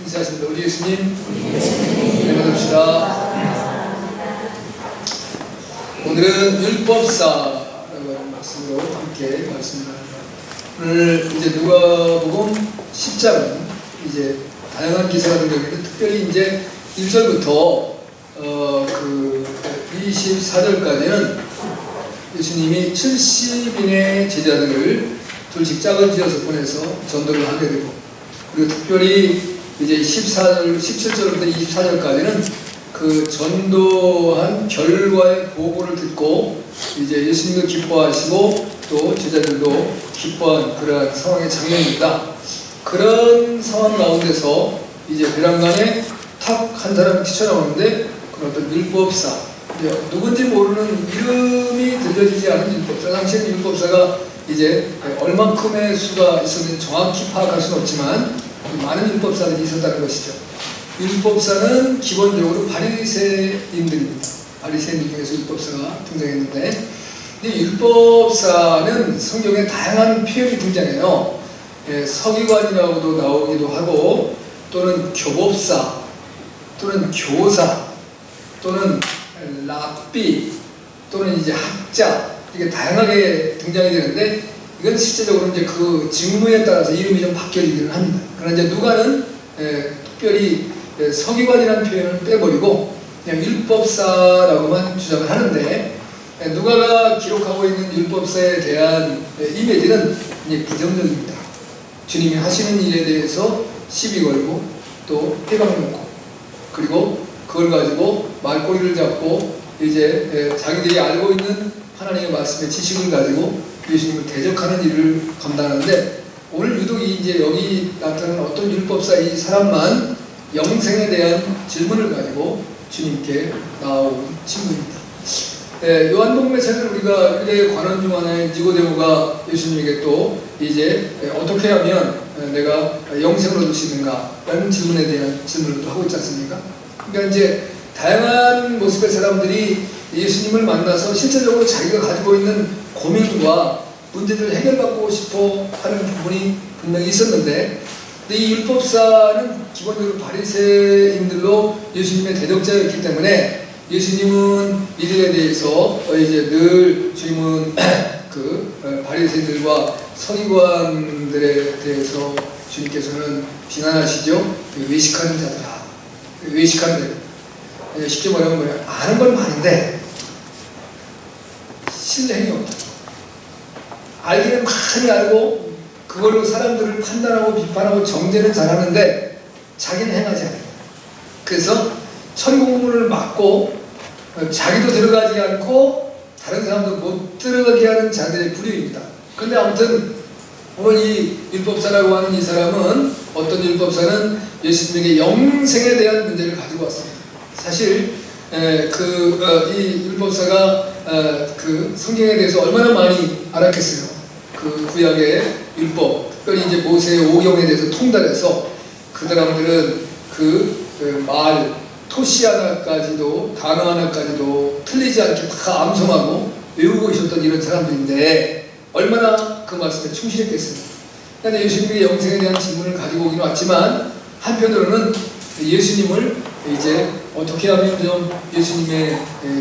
인사하십니다. 우리 예수님, 은혜 받읍시다. 오늘은 율법사라고 하는 말씀으로 함께 말씀을 합니다. 오늘 이제 누가복음 10장은 이제 다양한 기사가 등장했는데 특별히 이제 1절부터 24절까지는 예수님이 70인의 제자들을 둘씩 짝을 지어서 보내서 전도를 하게 되고, 그리고 특별히 이제 17절부터 24절까지는 그 전도한 결과의 보고를 듣고 이제 예수님도 기뻐하시고 또 제자들도 기뻐한 그러한 상황의 장면입니다. 그런 상황 가운데서 이제 베란간에 탁 한 사람이 튀쳐나오는데, 그런 어떤 율법사, 누군지 모르는 이름이 들려지지 않은 율법사, 당시에는 율법사가 이제 얼만큼의 수가 있었는지 정확히 파악할 수는 없지만 많은 율법사들이 있었다는 것이죠. 율법사는 기본적으로 바리새인들입니다. 바리새인들 중에서 율법사가 등장했는데, 이 율법사는 성경에 다양한 표현이 등장해요. 서기관이라고도 나오기도 하고, 또는 교법사, 또는 교사, 또는 랍비, 또는 이제 학자, 이게 다양하게 등장이 되는데, 이건 실제적으로 이제 그 직무에 따라서 이름이 좀 바뀌어지기는 합니다. 그러나 이제 누가는 특별히 서기관이라는 표현을 빼버리고 그냥 율법사라고만 주장을 하는데, 누가가 기록하고 있는 율법사에 대한 이미지는 이제 부정적입니다. 주님이 하시는 일에 대해서 시비 걸고 또 해방 놓고, 그리고 그걸 가지고 말꼬리를 잡고 이제 자기들이 알고 있는 하나님의 말씀의 지식을 가지고 예수님을 대적하는 일을 감당하는데, 오늘 유독 이제 여기 나타나는 어떤 율법사 이 사람만 영생에 대한 질문을 가지고 주님께 나온 친구입니다. 요한복음에서는 우리가 유대의 관원 중 하나인 니고데모가 예수님에게 또 이제 어떻게 하면 내가 영생을 얻을 수 있는가 라는 질문에 대한 질문을 또 하고 있지 않습니까? 그러니까 이제 다양한 모습의 사람들이 예수님을 만나서 실제적으로 자기가 가지고 있는 고민과 문제들을 해결받고 싶어 하는 부분이 분명히 있었는데, 이 율법사는 기본적으로 바리새인들로 예수님의 대적자였기 때문에 예수님은 이들에 대해서 이제 늘 주님은 그 바리새인들과 서기관들에 대해서 주님께서는 비난하시죠. 외식하는 자들아, 외식하는 자들. 쉽게 말하면 뭐냐, 아는 건 많은데 실행이 없다. 알기는 많이 알고 그걸로 사람들을 판단하고 비판하고 정죄는 잘하는데 자기는 행하지 않아요. 그래서 천국문을 막고 자기도 들어가지 않고 다른 사람도 못 들어가게 하는 자들의 부류입니다. 그런데 아무튼 오늘 이 율법사라고 하는 이 사람은, 어떤 율법사는 예수님에게 영생에 대한 문제를 가지고 왔습니다. 사실 이 율법사가 그 성경에 대해서 얼마나 많이 알았겠어요. 그 구약의 율법, 특별히 이제 모세의 오경에 대해서 통달해서 그 사람들은 말, 토시 하나까지도, 단어 하나까지도 틀리지 않게 다 암송하고 외우고 있었던 이런 사람들인데 얼마나 그 말씀에 충실했겠습니까? 그런데 예수님이 영생에 대한 질문을 가지고 오긴 왔지만, 한편으로는 예수님을 이제 어떻게 하면 좀 예수님의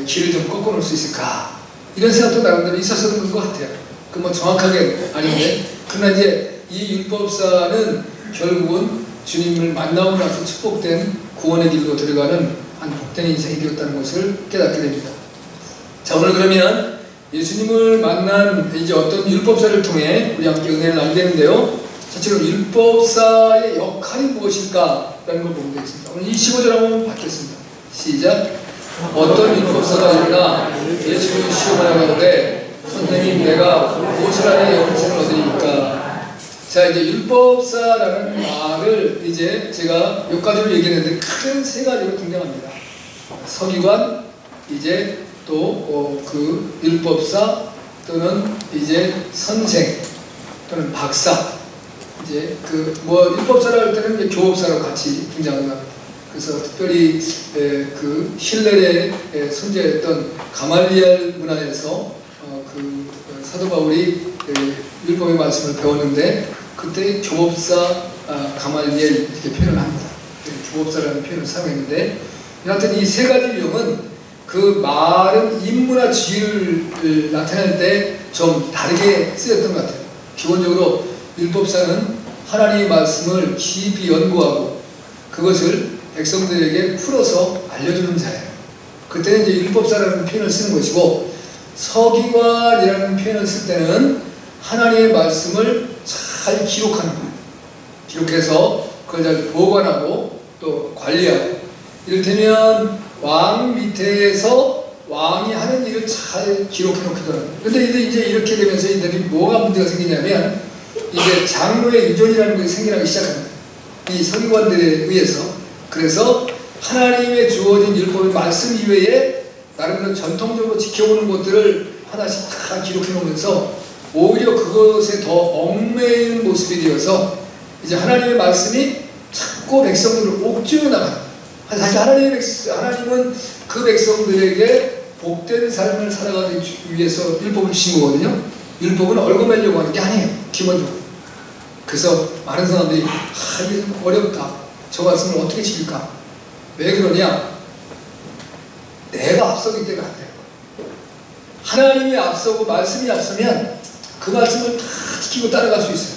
길을 좀 꺾어놓을 수 있을까, 이런 생각도 나름대로 있었던 것 같아요. 그 뭐 정확하게 아닌데, 그러나 이제 이 율법사는 결국은 주님을 만나고 나서 축복된 구원의 길로 들어가는 한 복된 인생이 되었다는 것을 깨닫게 됩니다. 자, 오늘 그러면 예수님을 만난 이제 어떤 율법사를 통해 우리 함께 은혜를 나누겠는데요. 첫째로 율법사의 역할이 무엇일까 라는 걸 보면 되겠습니다. 오늘 25절 한번 받겠습니다. 시작. 어떤 율법사가 일어나 예수를 시험하여 가로되 선생님, 내가 무엇을 하여 영생을 얻으리까? 자, 이제 율법사라는 말을 이제 제가 몇 가지로 얘기했는데 큰 세 가지로 등장합니다. 서기관, 이제 또 그 율법사, 또는 이제 선생, 또는 박사. 이제 율법사라 할 때는 이제 교법사로 같이 등장을 합니다. 그래서 특별히 그 힐렐의 선제했던 가말리엘 문화에서 사도 바울이 율법의 말씀을 배웠는데, 그때 교법사 가말리엘 이렇게 표현을 합니다. 주법사라는 표현을 사용했는데, 여하튼 이 세 가지 유형은 그 말은 인무나 지위를 나타낼 때 좀 다르게 쓰였던 것 같아요. 기본적으로 율법사는 하나님의 말씀을 깊이 연구하고 그것을 백성들에게 풀어서 알려주는 자예요. 그때는 이제 율법사라는 표현을 쓰는 것이고, 서기관이라는 표현을 쓸 때는 하나님의 말씀을 잘 기록하는 거예요. 기록해서 그걸 잘 보관하고 또 관리하고, 이를테면 왕 밑에서 왕이 하는 일을 잘 기록해 놓거든. 근데 이제 이렇게 되면서 이들이 뭐가 문제가 생기냐면, 이제 장로의 유전이라는 것이 생겨나기 시작합니다. 이 서기관들에 의해서. 그래서 하나님의 주어진 율법의 말씀 이외에 나름대로 전통적으로 지켜오는 것들을 하나씩 다 기록해 놓으면서 오히려 그것에 더 얽매이는 모습이 되어서 이제 하나님의 말씀이 자꾸 백성들을 옥죄어 나가는, 사실 하나님은 그 백성들에게 복된 삶을 살아가기 위해서 율법을 주신 거거든요. 율법은 얽어매려고 하는 게 아니에요, 기본적으로. 그래서 많은 사람들이 이게 좀 어렵다, 저 말씀을 어떻게 지킬까? 왜 그러냐? 내가 앞서기 때문에 안 돼요. 하나님이 앞서고 말씀이 앞서면 그 말씀을 다 지키고 따라갈 수 있어요.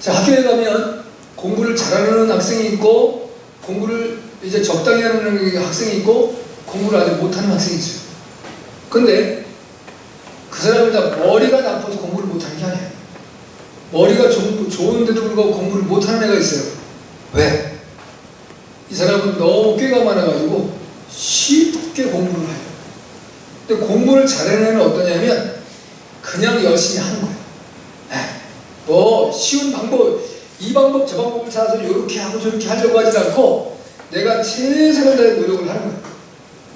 자, 학교에 가면 공부를 잘하는 학생이 있고, 공부를 이제 적당히 하는 학생이 있고, 공부를 아주 못하는 학생이 있어요. 근데 그 사람이 다 머리가 나빠서 공부를 못하는 게 아니에요. 머리가 좋은데도 불구하고 공부를 못하는 애가 있어요. 왜? 이 사람은 너무 꾀가 많아가지고 쉽게 공부를 해요. 근데 공부를 잘하는 애는 어떠냐면 그냥 열심히 하는 거예요. 뭐 쉬운 방법, 이 방법 저 방법을 찾아서 이렇게 하고 저렇게 하려고 하지 않고 내가 최선을 다해 노력을 하는 거예요.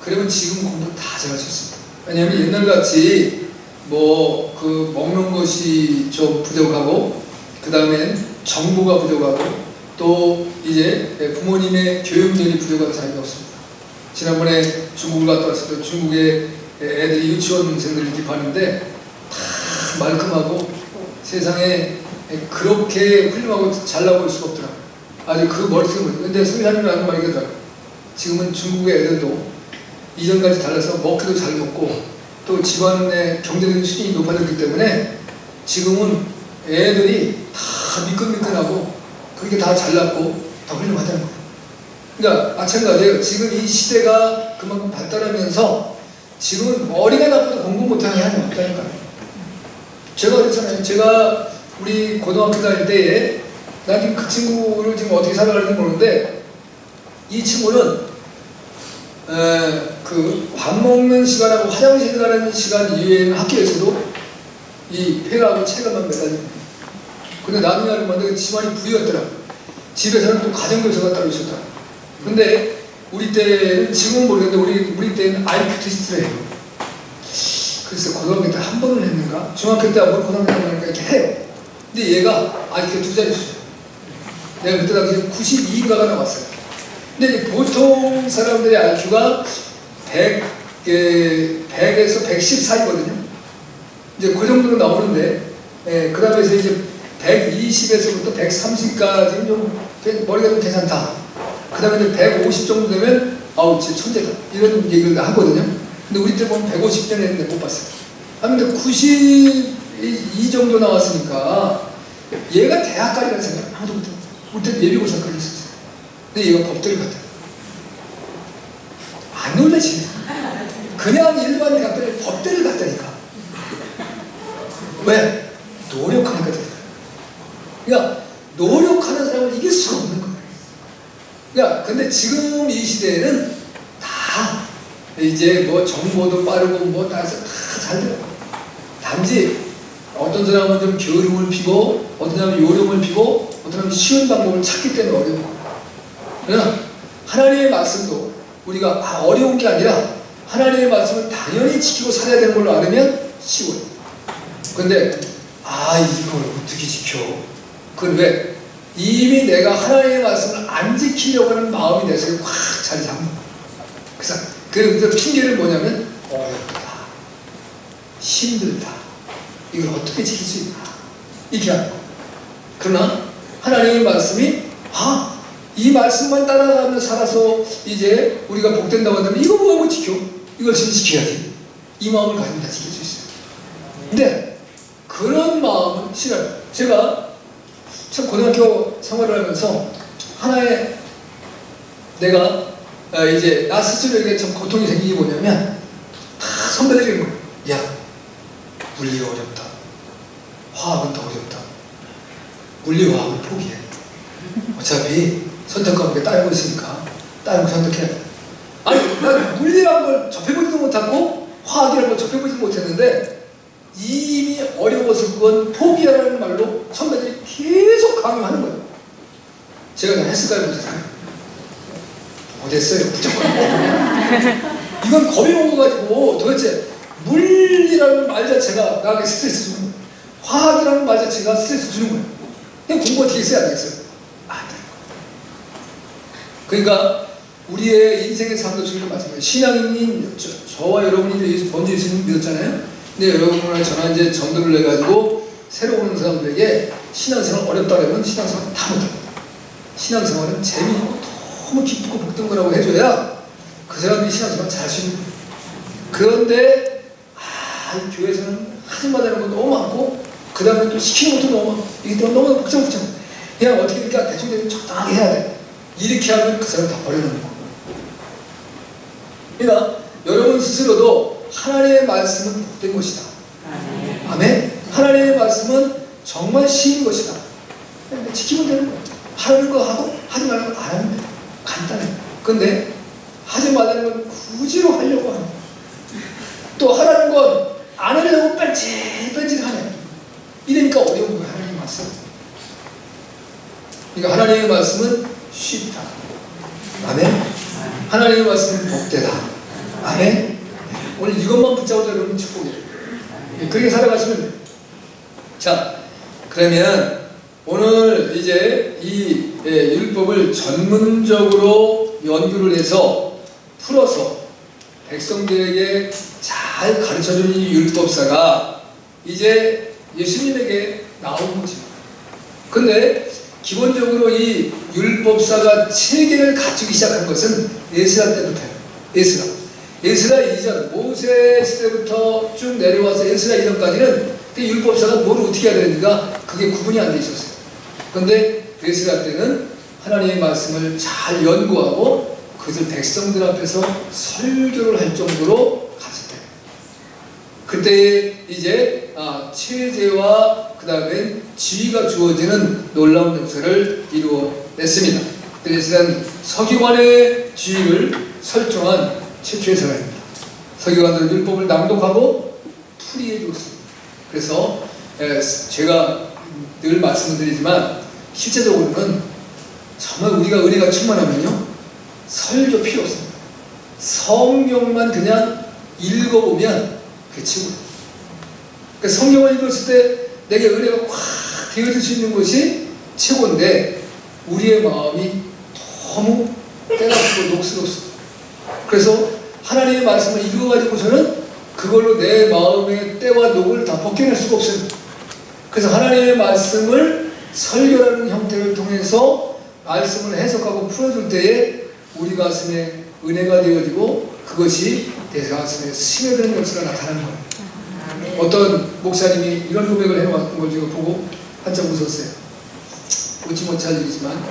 그러면 지금 공부 다 잘할 수 있습니다. 왜냐하면 옛날같이 뭐 그 먹는 것이 좀 부족하고, 그 다음엔 정보가 부족하고, 또 이제 부모님의 교육열이 부족한 사람이 없습니다. 지난번에 중국을 갔다 왔을 때 중국의 애들이 유치원생들을 이렇게 봤는데 다 말끔하고 세상에 그렇게 훌륭하고 잘 나올 수가 없더라고요. 아주 그 머릿속에. 근데 선생님이 하는 말이 그러더라고요. 지금은 중국의 애들도 이전까지 달라서 먹기도 잘 먹고 또 집안의 경제적인 수준이 높아졌기 때문에 지금은 애들이 다 미끈미끈하고 그게 다 잘났고 다 훌륭하다는 거예요. 그러니까 마찬가지예요. 지금 이 시대가 그만큼 발달하면서 지금은 머리가 나빠도 공부 못하는 게 하나도 없다니까요. 제가 그랬잖아요. 제가 우리 고등학교 다닐 때에 나 지금 그 친구를 지금 어떻게 살아가는지 모르는데, 이 친구는 그 밥 먹는 시간하고 화장실 가는 시간 이외에는 학교에서도 이 폐가하고 책을만 매달립니다. 근데 나중에 알고 봤는데 집안이 부유였더라. 집에서는 또 가정교사가 따로 있었다. 근데 우리 때는, 지금은 모르겠는데 우리 때는 IQ 테스트를 해요. 그래서 고등학교 때 한 번을 했는가? 중학교 때 한 번, 고등학교 때 한 번 하니까 이렇게 해요. 근데 얘가 IQ 두 자릿수예요. 내가 그때 당시 92인가가 나왔어요. 근데 보통 사람들의 IQ가 100에서 110 사이거든요. 이제 그 정도로 나오는데, 그 다음에서 이제 120에서부터 130까지는 좀 머리가 좀 괜찮다. 그 다음에 이제 150 정도 되면 아우 진짜 천재다, 이런 얘기를 하거든요. 근데 우리 때 보면 150년 했는데 못 봤어요. 근데 92 정도 나왔으니까 얘가 대학까지라는 생각 아무도 못해요. 우리 때 예비고사까지 했었어요. 근데 얘가 법대를 갔다. 안 놀라시네. 그냥 일반 대학교를 법대를 갔다니까. 왜? 노력하니까 되더라. 그러니까 노력하는 사람을 이길 수가 없는 거예요. 그러니까 근데 지금 이 시대에는 다 이제 뭐 정보도 빠르고 뭐 다 잘 돼요. 단지 어떤 사람은 좀 게으름을 피고, 어떤 사람은 요령을 피고, 어떤 사람은 쉬운 방법을 찾기 때문에 어려운 거예요. 그러나 하나님의 말씀도 우리가 어려운 게 아니라 하나님의 말씀을 당연히 지키고 살아야 되는 걸로 알으면 쉬워요. 근데 이걸 어떻게 지켜? 그건 왜? 이미 내가 하나님의 말씀을 안 지키려고 하는 마음이 내 속에 확 자리 잡는 거예요. 그래서 핑계를 뭐냐면 어렵다, 힘들다, 이걸 어떻게 지킬 수 있나, 이렇게 하는 거예요. 그러나 하나님의 말씀이 이 말씀만 따라가며 살아서 이제 우리가 복된다고 한다면 이거 뭐 지켜? 이걸 지켜야지. 이 마음을 가지면 다 지킬 수 있어요. 근데 그런 마음은 싫어요. 제가 참 고등학교 생활을 하면서 하나의 내가 이제 나 스스로에게 참 고통이 생기기 뭐냐면 다 선배들이 거예요. 야, 물리가 어렵다. 화학은 더 어렵다. 물리화학은 포기해. 어차피 선택 과목에 따르고 있으니까 다른 거 선택해야 돼. 아니, 난 물리라는 걸 접해보지도 못하고 화학이라는 걸 접해보지도 못했는데 이미 어려워서 그건 포기하라는 말로 선배들이 계속 강요하는 거예요. 제가 그냥 했을까요? 못했어요? 못했어요. 무조건. 이건 겁이 먹어가지고 도대체 물리라는 말 자체가 나에게 스트레스 주는 거예요. 화학이라는 말 자체가 스트레스 주는 거예요. 그냥 공부 어떻게 했어야 되겠어요? 안 돼요. 그러니까 우리의 인생의 삶도 지금 마찬가지예요. 신앙인인 저와 여러분이 먼저 예수님 믿었잖아요. 근데 여러분이나 저나 이제 전도를 해가지고 새로 오는 사람들에게 신앙생활 어렵다 그러면 신앙생활 다 못합니다. 신앙생활은 재미있고 너무 기쁘고 복된 거라고 해줘야 그 사람들이 신앙생활 잘 할 수 있는 거예요. 그런데 이 교회에서는 하지 말라는 거 너무 많고 그 다음에 또 시키는 것도 너무 많고 이게 또 너무 복잡복잡. 그냥 어떻게 그러니까 대충 적당하게 해야 돼. 이렇게 하면 그 사람 다 버려놓는 거예요. 그러니까 여러분 스스로도 하나님의 말씀은 복된 것이다. 아멘. 하나님의 말씀은 정말 쉬운 것이다. 지키면 되는 거예요. 하는 거 하고 하지 말라는 거 안 하면 돼요. 간단해요. 근데 하지 말라는 건 굳이로 하려고 하는 거예요. 또 하라는 건 안 하려고 뺀질뺀질하네. 이러니까 어려운 거예요. 하나님의 말씀. 그러니까 하나님의 말씀은 쉽다. 아멘. 하나님의 말씀은 복되다. 아멘. 오늘 이것만 붙잡아도 여러분 축복이에요. 그렇게 살아가시면 돼요. 자, 그러면 오늘 이제 이 율법을 전문적으로 연구를 해서 풀어서 백성들에게 잘 가르쳐주는 이 율법사가 이제 예수님에게 나온 거죠. 근데 기본적으로 이 율법사가 체계를 갖추기 시작한 것은 에스라 때부터예요. 에스라 이전, 모세 시대부터 쭉 내려와서 에스라 이전까지는 그 율법사가 뭘 어떻게 해야 되는지가 그게 구분이 안 돼 있었어요. 그런데 에스라 때는 하나님의 말씀을 잘 연구하고 그것을 백성들 앞에서 설교를 할 정도로 갔을 때예요. 그때 이제 체제와 그 다음에 지위가 주어지는 놀라운 역사를 이루어냈습니다. 에스라는 서기관의 지위를 설정한 최초의 사람입니다. 서기관들은 율법을 낭독하고 풀이해 줬습니다. 그래서 제가 늘 말씀을 드리지만 실제적으로는 정말 우리가 은혜가 충만하면요 설교 필요 없습니다. 성경만 그냥 읽어보면 그게 최고예요. 그러니까 성경을 읽었을 때 내게 은혜가 확 되어질 수 있는 것이 최고인데 우리의 마음이 너무 때가지고 녹슬었어요. 그래서 하나님의 말씀을 읽어가지고서는 그걸로 내 마음의 때와 녹을 다 벗겨낼 수가 없어요. 그래서 하나님의 말씀을 설교라는 형태를 통해서 말씀을 해석하고 풀어줄 때에 우리 가슴에 은혜가 되어지고 그것이 내 가슴에 스며드는 역사가 나타나는 거예요. 어떤 목사님이 이런 고백을 해왔던 걸 제가 보고 한참 웃었어요. 웃지 못할 일이지만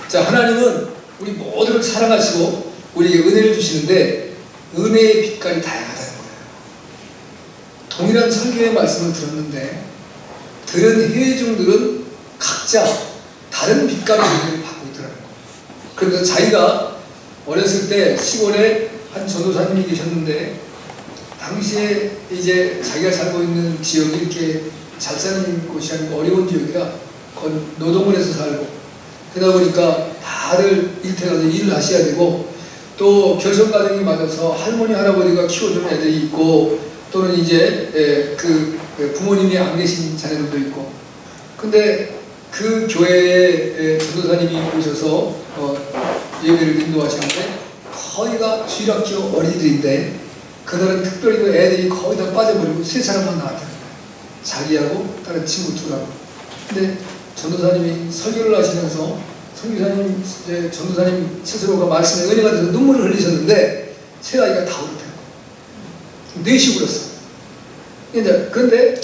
자, 하나님은 우리 모두를 사랑하시고 우리에게 은혜를 주시는데 은혜의 빛깔이 다양하다는 거예요. 동일한 설교의 말씀을 들었는데 들은 회중들은 각자 다른 빛깔의 은혜를 받고 있더라는 거예요. 그래서 자기가 어렸을 때 시골에 한 전도사님이 계셨는데 당시에 이제 자기가 살고 있는 지역이 이렇게 잘 사는 곳이 아니고 어려운 지역이라 노동을 해서 살고 그러다 보니까 다들 일터에 가서 일을 하셔야 되고 또 결손 가정이 맞아서 할머니 할아버지가 키워주는 애들이 있고 또는 이제 그 부모님이 안 계신 자녀들도 있고 근데 그 교회에 전도사님이 오셔서 예배를 인도하시는데 거의가 주일학교 어린이들인데 그날은 특별히 그 애들이 거의 다 빠져버리고 세 사람만 나왔다는 거예요. 자기하고 다른 친구 둘하고. 근데 전도사님이 설교를 하시면서 성교사님, 전도사님 스스로가 말씀에 은혜가 돼서 눈물을 흘리셨는데 세 아이가 다 울었대요. 넷이 울었어요. 그런데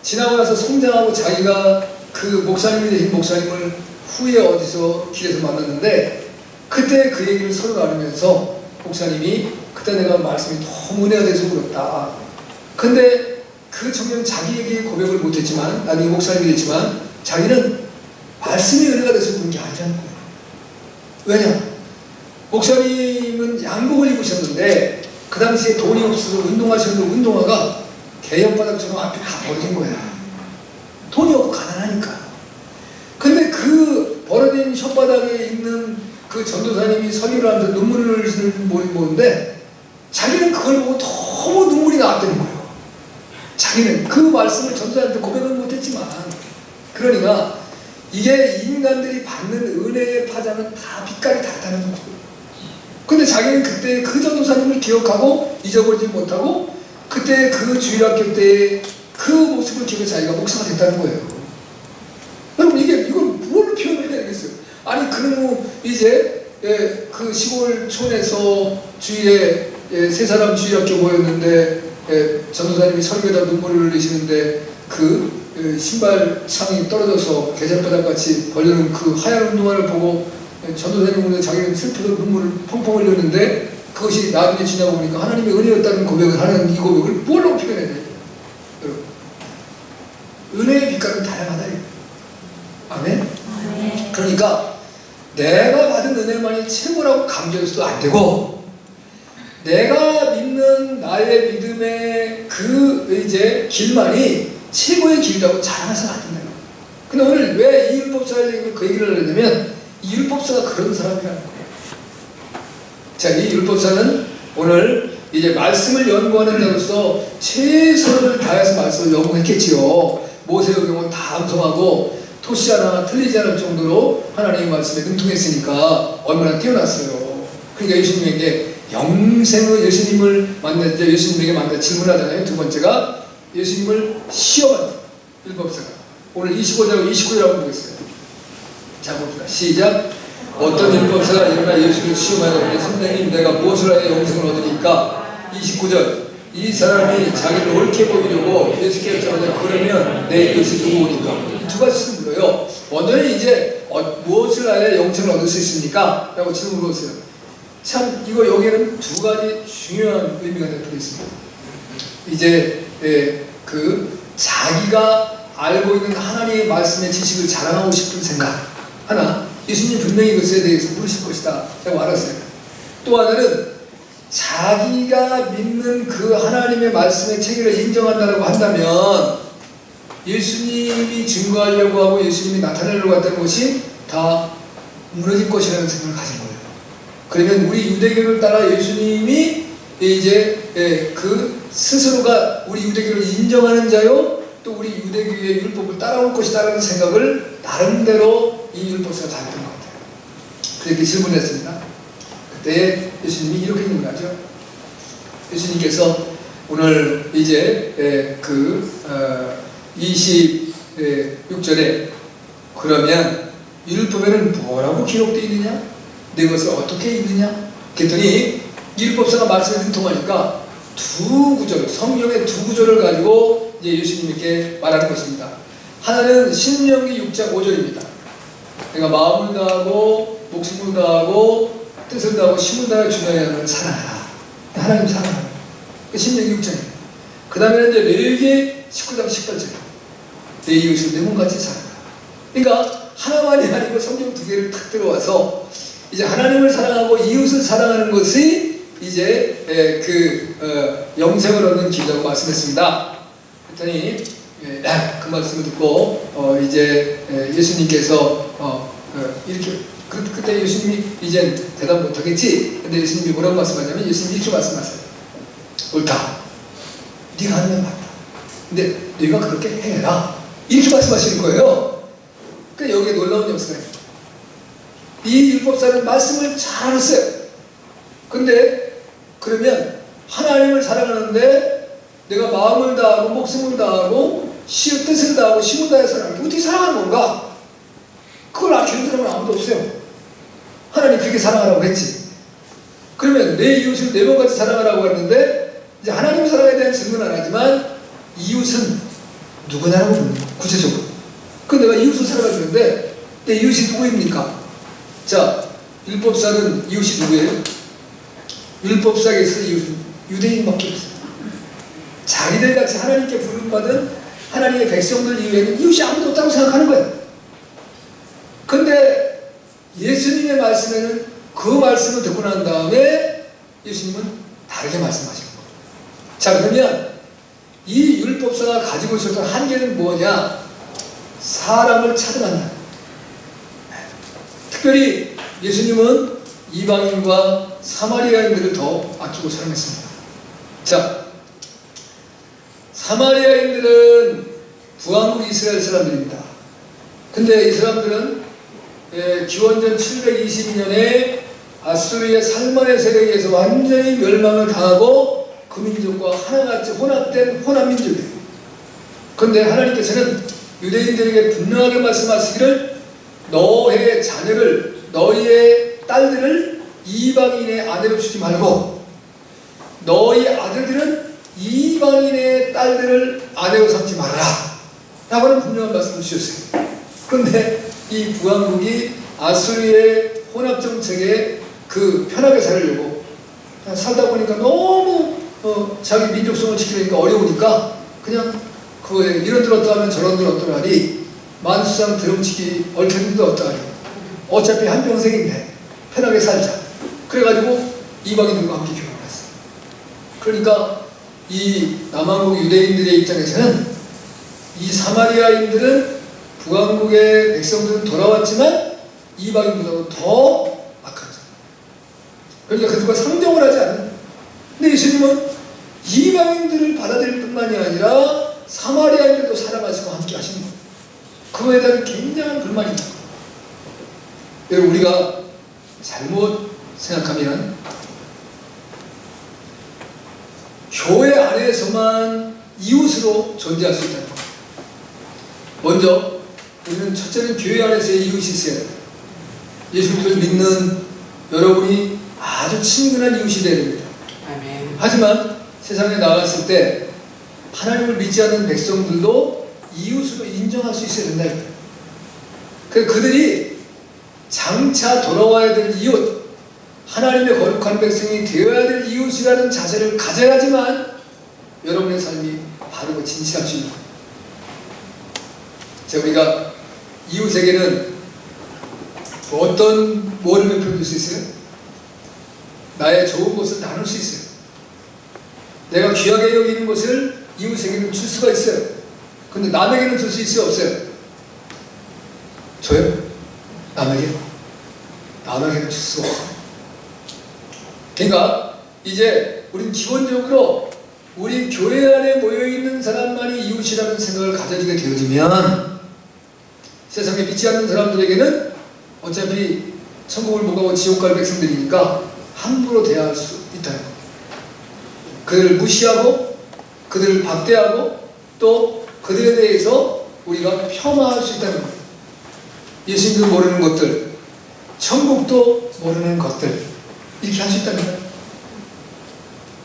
지나고 나서 성장하고 자기가 그 목사님이 되신 목사님을 후에 어디서 길에서 만났는데 그때 그 얘기를 서로 나누면서 목사님이 그때 내가 말씀이 너무 은혜가 돼서 울었다. 근데 그 청년 자기에게 고백을 못했지만 나중에 목사님이 됐지만 자기는 말씀이 은혜가 돼서 그런 게 아니라는 거예요. 왜냐? 목사님은 양복을 입으셨는데 그 당시에 돈이 없어서 운동하셨는데 운동화가 개연바닥처럼 앞에 다 버려진 거야. 돈이 없고 가난하니까. 근데 그 버려진 혓바닥에 있는 그 전도사님이 설교를 하면서 눈물을 흘리는 모습을 보는데 자기는 그걸 보고 너무 눈물이 나왔다는 거예요. 자기는 그 말씀을 전도사님한테 고백을 못했지만 그러니까 이게 인간들이 받는 은혜의 파장은 다 빛깔이 다르다는 거예요. 근데 자기는 그때 그 전도사님을 기억하고 잊어버리지 못하고 그때 그 주일학교 때 그 모습을 기억해 자기가 목사가 됐다는 거예요. 여러분 이걸 뭘로 표현을 해야 되겠어요? 아니 그러면 이제 그 시골촌에서 주일에 세 사람 주일학교 모였는데 전도사님이 설교에다 눈물을 흘리시는데 그 신발 창이 떨어져서 계절바닥같이 벌려놓은 그 하얀 운동화를 보고 전도사님 보는데 자기는 슬퍼서 눈물을 펑펑 흘렸는데 그것이 나중에 지나고 보니까 하나님의 은혜였다는 고백을 하는 이 고백을 뭘로 표현해야 돼요? 여러분 은혜의 빛깔은 다양하다. 아멘? 그러니까 내가 받은 은혜만이 최고라고 강조해서도 안 되고 내가 믿는 나의 믿음의 그 이제 길만이 최고의 길이라고 자랑해서는 안 된다. 근데 오늘 왜 이 율법사를 그 얘기를 하려면 이 율법사가 그런 사람이라는 거예요. 자, 이 율법사는 오늘 이제 말씀을 연구하는 자로서 최선을 다해서 말씀을 연구했겠지요. 모세의 경우는 다 암송하고 토시 하나 틀리지 않을 정도로 하나님의 말씀에 능통했으니까 얼마나 뛰어났어요. 그러니까 예수님에게 영생의 예수님을 만날 때 예수님에게 만나 질문하잖아요. 두 번째가 예수님을 시험한 율법사가 오늘 25절하고 29절하고 보겠어요. 자 봅시다. 시작. 어떤 율법사가 일어나 예수를 시험하였는데 선생님 내가 무엇을 하여 영생을 얻으니까. 29절. 이 사람이 자기를 옳게 보이려고 예수께 여쭤보자. 그러면 내 이것이 누구니까. 두 가지 질문이에요. 먼저는 이제 무엇을 하여 영생을 얻을 수 있습니까? 라고 질문을 물었어요. 참 이거 여기에는 두 가지 중요한 의미가 담겨 있습니다. 이제 그 자기가 알고 있는 하나님의 말씀의 지식을 자랑하고 싶은 생각 하나, 예수님 분명히 그것에 대해서 물으실 것이다 라고 알았어요. 또 하나는 자기가 믿는 그 하나님의 말씀의 체계를 인정한다고 한다면 예수님이 증거하려고 하고 예수님이 나타내려고 했다는 것이 다 무너질 것이라는 생각을 가진 거예요. 그러면 우리 유대교를 따라 예수님이 이제 그 스스로가 우리 유대교를 인정하는 자요 또 우리 유대교의 율법을 따라올 것이다라는 생각을 나름대로 이 율법사가 다 했던 것 같아요. 그렇게 질문했습니다. 그때 예수님이 이렇게 질문하죠. 예수님께서 오늘 이제 그 26절에 그러면 율법에는 뭐라고 기록되어 있느냐? 내 것을 어떻게 읽느냐? 그랬더니 율법사가 말씀에 능통하니까 두 구절, 성경의 두 구절을 가지고 이제 예수님께 말하는 것입니다. 하나는 신명기 6장 5절입니다. 내가 마음을 다하고 목숨을 다하고 뜻을 다하고 힘을 다하여 주의 하나님을 사랑하라. 하나님 사랑하라. 신명기 6장이에요. 그 다음에는 이제 레위기 19장 18절. 내 이웃을 내 몸같이 사랑하라. 그러니까 하나만이 아니고 성경 두 개를 탁 들어와서 이제 하나님을 사랑하고 이웃을 사랑하는 것이 이제 영생을 얻는 길이라고 말씀했습니다. 그랬더니 그 말씀을 듣고 이제 예수님께서 이렇게 그때 예수님이 이제 대답 못하겠지. 근데 예수님이 뭐라고 말씀하냐면 예수님이 이렇게 말씀하세요. 옳다. 네가 하는 건 맞다. 근데 네가 그렇게 해라. 이렇게 말씀하시는 거예요. 그러니까 여기에 놀라운 역사가 있어요. 이 율법사는 말씀을 잘 알았어요. 근데 그러면 하나님을 사랑하는데 내가 마음을 다하고 목숨을 다하고 뜻을 다하고 힘을 다해 사랑하는데 어떻게 사랑하는 건가? 그걸 아끼는 사람은 아무도 없어요. 하나님 그렇게 사랑하라고 했지. 그러면 내 이웃을 네 번같이 사랑하라고 했는데 이제 하나님 사랑에 대한 질문은 안 하지만 이웃은 누구냐라고 묻는 거예요. 구체적으로. 그 내가 이웃을 사랑하는데 내 이웃이 누구입니까? 자, 율법사는 이웃이 누구예요? 율법사에서 이웃은 유대인밖에 없어요. 자기들 같이 하나님께 부름받은 하나님의 백성들 이외에는 이웃이 아무도 없다고 생각하는 거예요. 근데 예수님의 말씀에는 그 말씀을 듣고 난 다음에 예수님은 다르게 말씀하시는 거예요. 자, 그러면 이 율법사가 가지고 있었던 한계는 뭐냐? 사람을 차별한다. 특별히 예수님은 이방인과 사마리아인들을 더 아끼고 사랑했습니다. 자, 사마리아인들은 부왕국 이스라엘 사람들입니다. 근데 이 사람들은 기원전 722년에 아수르의 살만의 세력에 의해서 완전히 멸망을 당하고 그 민족과 하나같이 혼합된 혼합민족이에요. 그런데 하나님께서는 유대인들에게 분명하게 말씀하시기를 너의 자녀를, 너희의 딸들을 이방인의 아내로 주지 말고 너희 아들들은 이방인의 딸들을 아내로 삼지 말아라 라고 하는 분명한 말씀을 주셨어요. 그런데 이 부왕국이 아수르의 혼합정책에 그 편하게 살려고 살다 보니까 너무 자기 민족성을 지키려니까 어려우니까 그냥 그거에 이런들 어떠하면 저런들 어떠하니 만수상 드럼치기 얽혀진들 어떠하니 어차피 한평생인데 편하게 살자. 그래가지고 이방인들과 함께 결혼을 했어요. 그러니까 이 남한국 유대인들의 입장에서는 이 사마리아인들은 북왕국의 백성들은 돌아왔지만 이방인보다도 더 악하죠. 그러니까 그들과 상종을 하지 않는. 근데 예수님은 이방인들을 받아들일 뿐만이 아니라 사마리아인들도 사랑하시고 함께 하시는 거예요. 그거에 대한 굉장한 불만이 있는 거예요. 여러분, 우리가 잘못 생각하면 교회 안에서만 이웃으로 존재할 수 있다는 거예요. 먼저 우리는 첫째는 교회 안에서의 이웃이 있어야 돼요. 예수 그리스도를 믿는 여러분이 아주 친근한 이웃이 되어야 됩니다. 아멘. 하지만 세상에 나갔을 때 하나님을 믿지 않는 백성들도 이웃으로 인정할 수 있어야 된다. 그래서 그들이 장차 돌아와야 될 이웃, 하나님의 거룩한 백성이 되어야 될 이웃이라는 자세를 가져야지만 여러분의 삶이 바르고 진실할 수 있는 거예요. 자, 우리가 이웃에게는 어떤 뭐를 베풀 수 있어요? 나의 좋은 것을 나눌 수 있어요. 내가 귀하게 여기는 것을 이웃에게는 줄 수가 있어요. 근데 남에게는 줄 수 있어요? 없어요? 줘요? 남에게는 줄 수가 없어요. 그러니까 이제 우린 기본적으로 우리 교회 안에 모여있는 사람만이 이웃이라는 생각을 가져지게 되어지면 세상에 믿지 않는 사람들에게는 어차피 천국을 못 가고 지옥 갈 백성들이니까 함부로 대할 수 있다는 거예요. 그들을 무시하고 그들을 박대하고 또 그들에 대해서 우리가 폄하할 수 있다는 거예요. 예수님도 모르는 것들, 천국도 모르는 것들, 이렇게 할 수 있다는 거예요.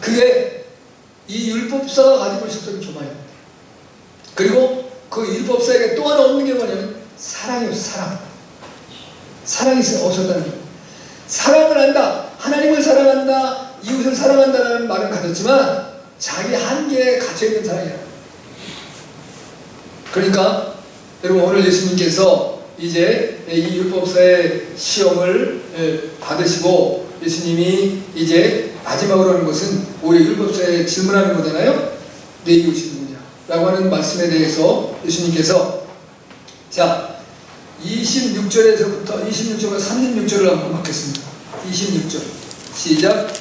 그게 이 율법사가 가지고 있었던 교만입니다. 그리고 그 율법사에게 또 하나 없는 게 뭐냐면 사랑이 없어요. 사랑이 없었다는 거예요. 사랑을 한다, 하나님을 사랑한다, 이웃을 사랑한다는 말은 가졌지만 자기 한계에 갇혀있는 사랑이야. 그러니까 여러분, 오늘 예수님께서 이제 이 율법사의 시험을 받으시고 예수님이 이제 마지막으로 하는 것은 우리 율법사에 질문하는 거잖아요. 내 이웃이 누구냐 라고 하는 말씀에 대해서 예수님께서 자 26절에서부터 26절과 36절을 한번 받겠습니다. 26절 시작.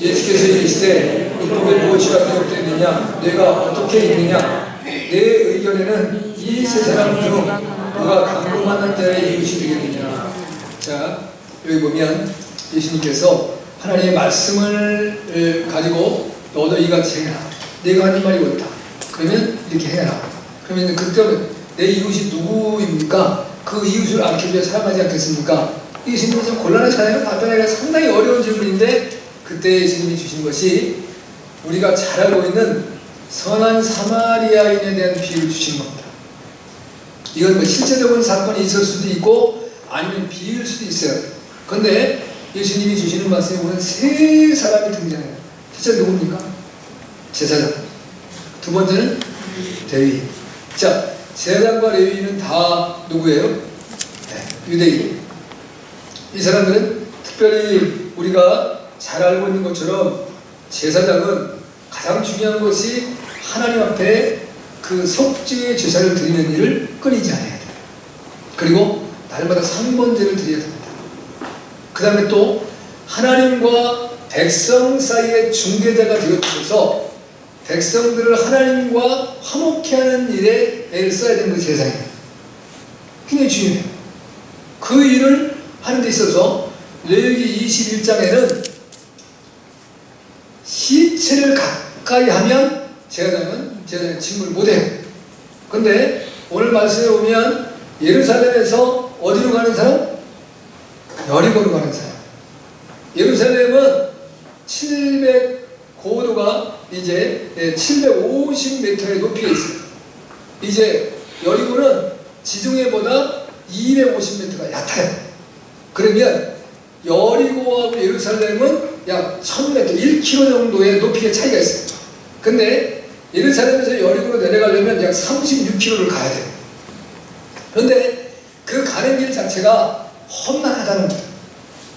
예수께서 이르시되 율법에 무엇이가 기록되느냐, 내가 어떻게 있느냐, 내 의견에는 이 세 사람 중 누가 강도 만난 자의 이웃이 되겠느냐. 자, 여기 보면 예수님께서 하나님의 말씀을 가지고 너도 이같이 해라, 내가 하는 말이 옳다, 그러면 이렇게 해라. 그러면 그때는 내 이웃이 누구입니까? 그 이웃을 아껴줘야 사랑하지 않겠습니까? 이 예수님이 좀 곤란하잖아요. 답변하기가 상당히 어려운 질문인데 그때 예수님이 주신 것이 우리가 잘 알고 있는 선한 사마리아인에 대한 비유를 주신 겁니다. 이건 뭐 실제적인 사건이 있을 수도 있고 아니면 비유일 수도 있어요. 그런데 예수님이 주시는 말씀에 보면 세 사람이 등장해요. 첫째 누굽니까? 제사장. 두 번째는 레위. 자, 제사장과 레위는 다 누구예요? 네, 유대인. 이 사람들은 특별히 우리가 잘 알고 있는 것처럼 제사장은 가장 중요한 것이 하나님 앞에 그 속죄의 제사를 드리는 일을 끊이지 않아야 돼요. 그리고 날마다 상번제를 드려야 됩니다. 그 다음에 또 하나님과 백성 사이의 중개자가 되어주셔서 백성들을 하나님과 화목케 하는 일에 애를 써야 되는 그 세상이에요. 굉장히 중요해요. 그 일을 하는 데 있어서 레위기 21장에는 시체를 가까이 하면 제사장은 직무를 못해요. 근데 오늘 말씀에 보면 예루살렘에서 어디로 가는 사람? 여리고로 가는 사람. 예루살렘은 700고도가 이제 750m의 높이에 있어요. 이제 여리고는 지중해보다 250m가 얕아요. 그러면 여리고하고 예루살렘은 약 1000m, 1km 정도의 높이의 차이가 있어요. 근데 예루살렘에서 여리고로 내려가려면 약 36km를 가야 돼요. 그런데 그 가는 길 자체가 험난하다는 거예요.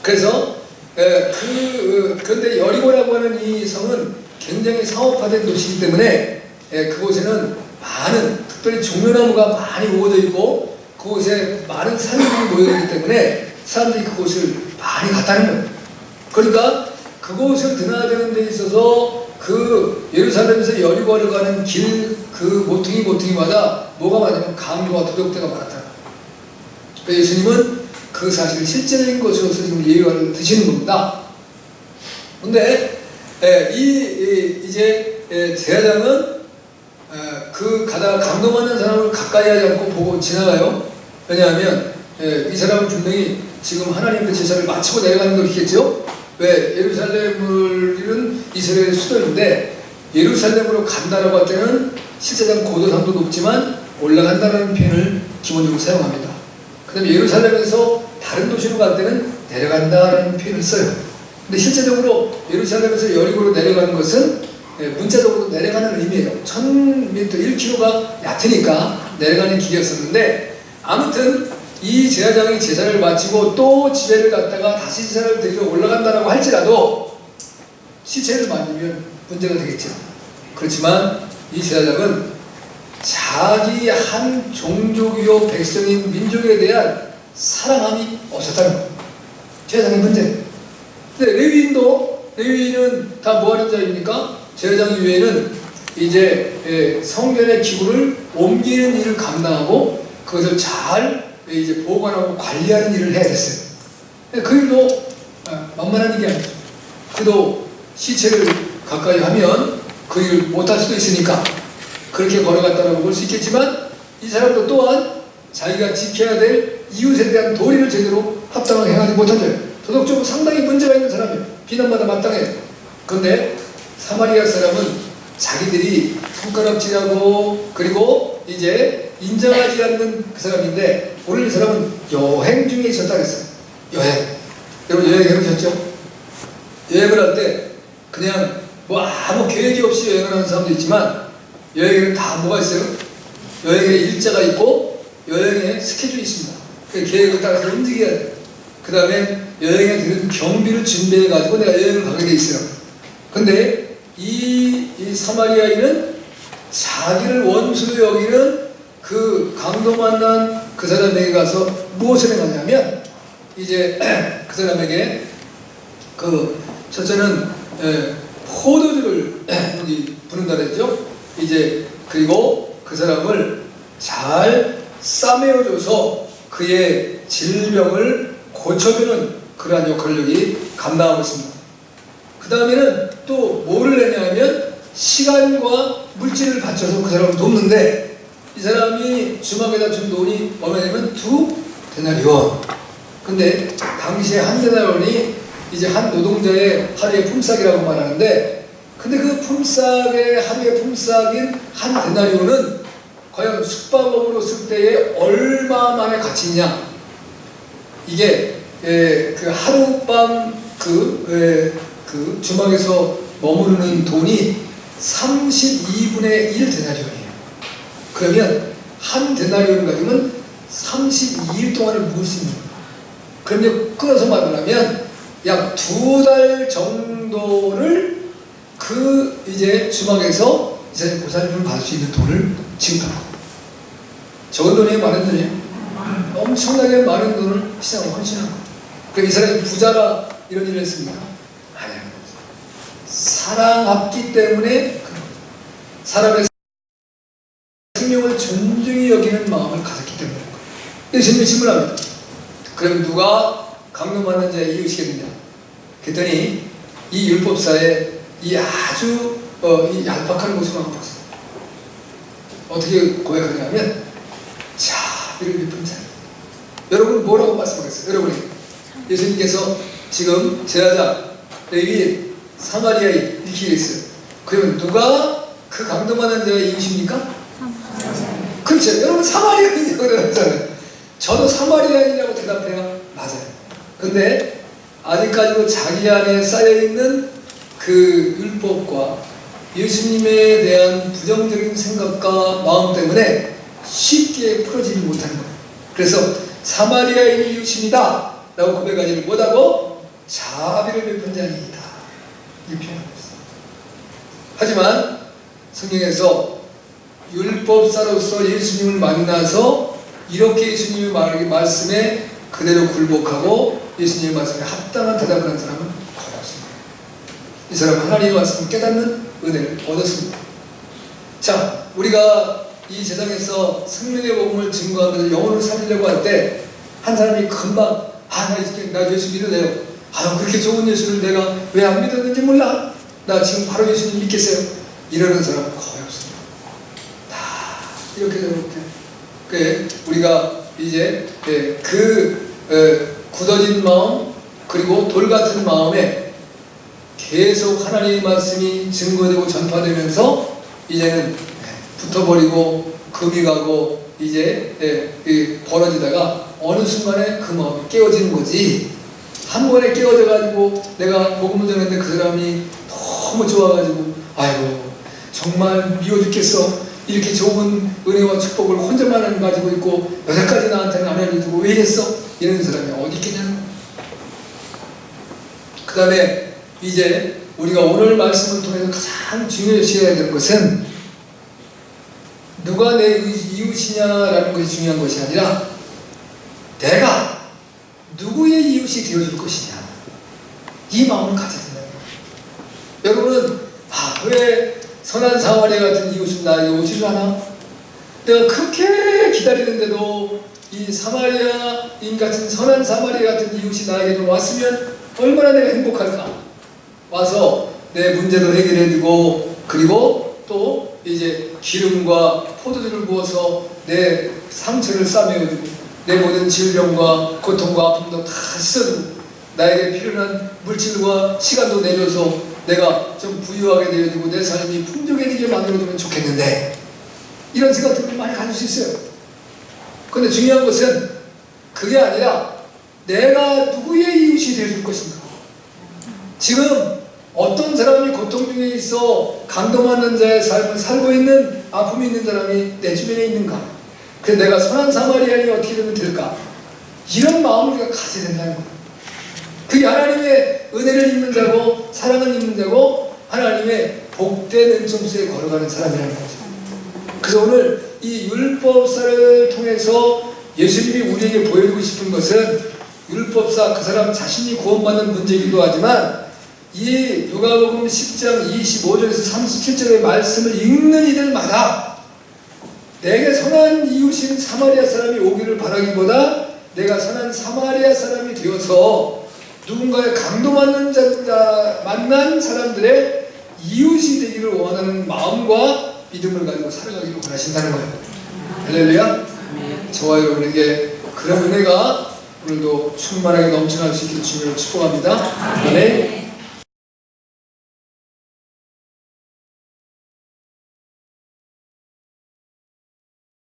그래서 그런데 여리고라고 하는 이 성은 굉장히 상업화된 도시이기 때문에 그곳에는 많은 특별히 종려나무가 많이 우거져 있고 그곳에 많은 사람들이 모여있기 때문에 사람들이 그곳을 많이 갔다는 거예요. 그러니까 그곳을 드나드는 데 있어서 그 예루살렘에서 여리고를 가는 길 그 모퉁이마다 뭐가 많냐면 강도와 도적대가 많았다. 그래서 예수님은 그 사실을 실제적인 것으로서 지금 예언을 드시는 겁니다. 근데 이제 제사장은 그 가다가 강도 맞는 사람을 가까이 하지 않고 보고 지나가요. 왜냐하면 이 사람은 분명히 지금 하나님의 제사를 마치고 내려가는 것이겠죠. 왜? 예루살렘은 이스라엘의 수도인데 예루살렘으로 간다라고 할 때는 실제상 고도상도 높지만 올라간다는 표현을 기본적으로 사용합니다. 그 다음에 예루살렘에서 다른 도시로 갈 때는 내려간다는 표현을 써요. 근데 실제적으로 예루살렘에서 여리고로 내려가는 것은 문자적으로 내려가는 의미예요. 1000m, 1km가 얕으니까 내려가는 길이었었는데 아무튼 이 제사장이 제사를 마치고 또 집에를 갔다가 다시 제사를 드리러 올라간다라고 할지라도 시체를 만지면 문제가 되겠죠. 그렇지만 이 제사장은 자기 한 종족이요 백성인 민족에 대한 사랑함이 없었다는 거예요. 제사장의 문제예요. 근데 레위인은 다 뭐하는 자입니까? 제사장 이외에는 이제 성전의 기구를 옮기는 일을 감당하고 그것을 잘 이제 보관하고 관리하는 일을 해야 됐어요. 그 일도 만만한 일이 아니죠. 그도 시체를 가까이 하면 그 일을 못할 수도 있으니까 그렇게 걸어갔다라고 볼 수 있겠지만 이 사람도 또한 자기가 지켜야 될 이웃에 대한 도리를 제대로 합당하게 행하지 못한 자예요. 도덕적으로 상당히 문제가 있는 사람이에요. 비난받아 마땅해요. 그런데 사마리아 사람은 자기들이 손가락질하고 그리고 이제 인정하지 않는 그 사람인데 오늘 이 사람은 여행 중에 있었다 그랬어요. 여행. 여러분 여행 해보셨죠? 여행을 할 때 그냥 뭐 아무 계획이 없이 여행을 하는 사람도 있지만 여행에는 다 뭐가 있어요? 여행에 일자가 있고 여행에 스케줄이 있습니다. 그 계획을 따라서 움직여야 돼요. 그 다음에 여행에 드는 경비를 준비해가지고 내가 여행을 가게 돼 있어요. 근데 이 사마리아인은 자기를 원수로 여기는 그 강도 만난 그 사람에게 가서 무엇을 해가냐면 이제 그 사람에게 그 첫째는 포도주를 여기 부는다 그랬죠. 이제 그리고 그 사람을 잘 싸매어줘서 그의 질병을 고쳐주는 그러한 역할을 여기 감당하고 있습니다. 그 다음에는 또 뭐를 했냐면 시간과 물질을 바쳐서 그 사람을 돕는데 이 사람이 주막에다 준 돈이 얼마냐면 2 데나리온. 근데 당시에 한 데나리온이 이제 한 노동자의 하루의 품삯이라고 말하는데, 근데 그 품삯의 하루의 품삯인 한 데나리온은 과연 숙박업으로 쓸 때에 얼마만의 가치냐? 이게 그 하룻밤 그 주막에서 머무르는 돈이 32분의 1 데나리온이에요. 그러면 한 데나리온 가지고는 32일 동안을 묵을 수 있는 거예요. 그러면 끊어서 말하면 약 2달 정도를 그 이제 주막에서 이제 보살핌을 받을 수 있는 돈을 지급하는 거예요. 적은 돈이 많은 돈이에요. 엄청나게 많은 돈을 시장으로 헌신한 거예요. 그럼 이 사람이 부자라 이런 일을 했습니까? 아니요. 사랑했기 때문에 사람의 생명을 존중히 여기는 마음을 가졌기 때문에 예수님이 질문합니다. 그럼 누가 강론받는 자의 이웃이겠느냐? 그랬더니 이 율법사에 이 아주 이 얄팍한 모습을 한번 보세요. 어떻게 고백하냐면 자비를 베푼 자. 여러분 뭐라고 말씀하겠어요? 여러분이 예수님께서 지금 제사장, 레위인, 사마리아인 이렇게 있어요. 그러면 누가 그 강도만한 자의 이웃입니까? 그렇죠. 여러분 사마리아인이라고 그러잖아요. 저도 사마리아인이라고 대답해요. 맞아요. 근데 아직까지도 자기 안에 쌓여있는 그 율법과 예수님에 대한 부정적인 생각과 마음 때문에 쉽게 풀어지지 못하는 거예요. 그래서 사마리아인이 이웃입니다 라고 고백하지를 못하고 자비를 베푼 자니이다 이렇게 표현하고 있어요. 하지만 성경에서 율법사로서 예수님을 만나서 이렇게 예수님의 말씀에 그대로 굴복하고 예수님의 말씀에 합당한 대답을 한 사람은 거의 없습니다. 이 사람은 하나님의 말씀을 깨닫는 은혜를 얻었습니다. 자, 우리가 이 세상에서 생명의 복음을 증거하면서 영혼을 살리려고 할 때 한 사람이 금방 나 예수 믿으래요. 그렇게 좋은 예수를 내가 왜 안 믿었는지 몰라. 나 지금 바로 예수님 믿겠어요. 이러는 사람은 거의 없습니다. 다 이렇게 우리가 이제 굳어진 마음 그리고 돌 같은 마음에 계속 하나님의 말씀이 증거되고 전파되면서 이제는 붙어버리고 금이 가고 이제 벌어지다가 어느 순간에 그 마음이 깨어지는 거지. 한 번에 깨어져 가지고 내가 복음을 전했는데 그 사람이 너무 좋아가지고 아이고 정말 미워 죽겠어. 이렇게 좋은 은혜와 축복을 혼자만 가지고 있고 여태까지 나한테는 안 알려주고 왜 이랬어? 이런 사람이 어디 있겠냐는 거예요. 그 다음에 이제 우리가 오늘 말씀을 통해서 가장 중요시해야 되는 것은 누가 내 이웃이냐라는 것이 중요한 것이 아니라 내가 누구의 이웃이 되어줄 것이냐 이 마음을 가져야 된다는 거예요. 여러분은 왜 선한 사마리아 같은 이웃은 나에게 오지를 않아? 내가 그렇게 기다리는데도 이 사마리아인 같은 선한 사마리아 같은 이웃이 나에게 좀 왔으면 얼마나 내가 행복할까? 와서 내 문제도 해결해주고 그리고 또 이제 기름과 포도주를 부어서 내 상처를 싸매어주고 내 모든 질병과 고통과 아픔도 다 씻어주고 나에게 필요한 물질과 시간도 내줘서 내가 좀 부유하게 되어주고 내 삶이 풍족해지게 만들어주면 좋겠는데 이런 생각들을 많이 가질 수 있어요. 근데 중요한 것은 그게 아니라 내가 누구의 이웃이 되어줄 것인가. 지금 어떤 사람이 고통 중에 있어 강도받는 자의 삶을 살고 있는 아픔이 있는 사람이 내 주변에 있는가. 그래서 내가 선한 사마리아인이 어떻게 되면 될까. 이런 마음을 우리가 가져야 된다는 거예요. 그게 하나님의 은혜를 입는 자고 사랑을 입는 자고 하나님의 복된 은총수에 걸어가는 사람이라는 거죠. 그래서 오늘 이 율법사를 통해서 예수님이 우리에게 보여주고 싶은 것은 율법사 그 사람 자신이 구원받는 문제이기도 하지만 이 누가복음 10장 25절에서 37절의 말씀을 읽는 이들마다 내게 선한 이웃인 사마리아 사람이 오기를 바라기보다 내가 선한 사마리아 사람이 되어서 누군가의 강도받는 자 만난 사람들의 이웃이 되기를 원하는 마음과 믿음을 가지고 살아가기를 원하신다는 거예요. 할렐루야. 저와 여러분에게 그런 은혜가 오늘도 충만하게 넘쳐날 수 있기를 주님을 축복합니다. 아멘.